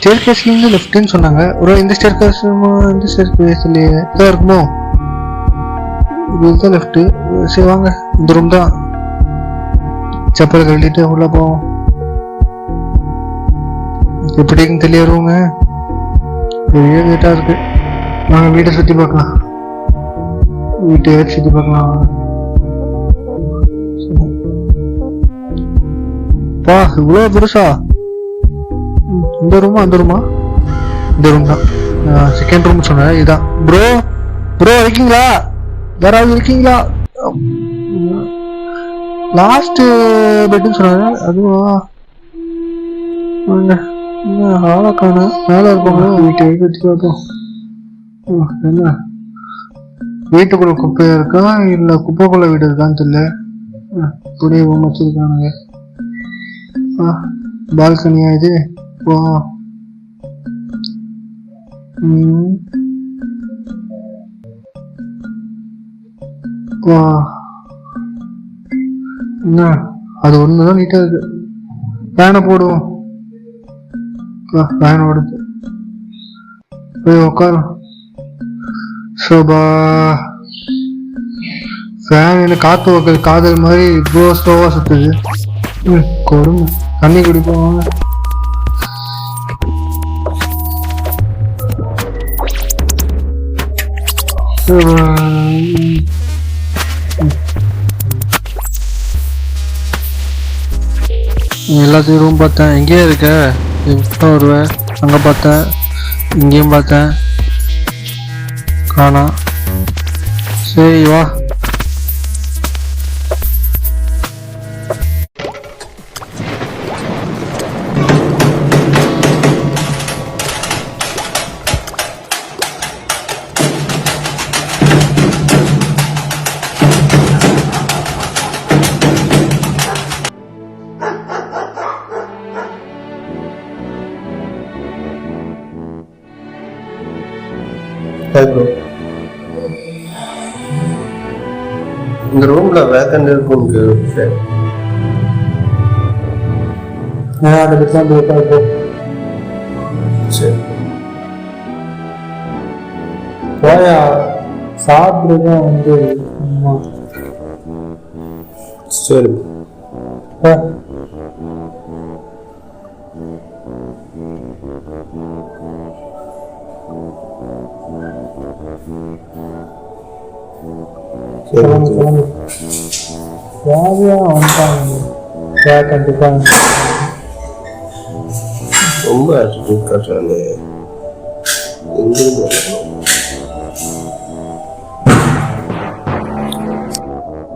Stair கேஸ்லேருந்து லெஃப்ட்னு சொன்னாங்க. ஒரு இந்த ஸ்டேர் கேஸ்லேயே தான் இருக்குமோ? இதுதான் லெஃப்ட்டு. சரி வாங்க, இந்த ரூம் தான். செப்பல் கழட்டிட்டு உள்ள போவோம். எப்படின்னு தெரிய ரூமு பெரிய வீட்டா இருக்கு. வாங்க வீட்டை சுற்றி பார்க்கலாம். வீட்டை சுற்றி பார்க்கலாம். பா இவ்வளோ பெருசா? இந்த ரூமா அந்த ரூமா? இந்த ரூம் தான். செகண்ட் ரூம் சொன்னேன். இதுதான். ப்ரோ இருக்கீங்களா? யாராவது இருக்கீங்களா? லாஸ்ட் பெட்னு சொன்னாங்க. அதுவா? ஆளக்கான மேலே இருப்பாங்க. வீட்டை வச்சு பார்ப்போம். என்ன வீட்டுக்குள்ள குப்பையா இருக்கா இல்லை குப்பைக்குள்ள வீடு இருக்கான்னு தெரியல. புதிய ரூம் வச்சிருக்கானுங்க. பால்கனியா இது? வா வா என்ன அது ஒண்ணுதான் நீட்டா இருக்கு. ஃபேனை போடுவோம். ஃபேன் ஓடுது. போய் உட்காரும். சோபா ஃபேன் என்ன காத்து வைக்கிறது காதல் மாதிரி இவ்வளோ ஸ்லோவா சுத்துது. கொடுமை. தண்ணி குடிப்போம். எல்லாத்தையும் ரூம் பார்த்தேன். எங்கேயே இருக்க? வருவேன். அங்கே பார்த்தேன், இங்கேயும் பார்த்தேன், காணோம். சரி வா. இந்த ரூம்ல வேக்கண்ட் இருக்கும். சரி போயா சாப்பிடுதான் வந்து. சரி கண்டிப்பா ரொம்ப கஷ்டம்.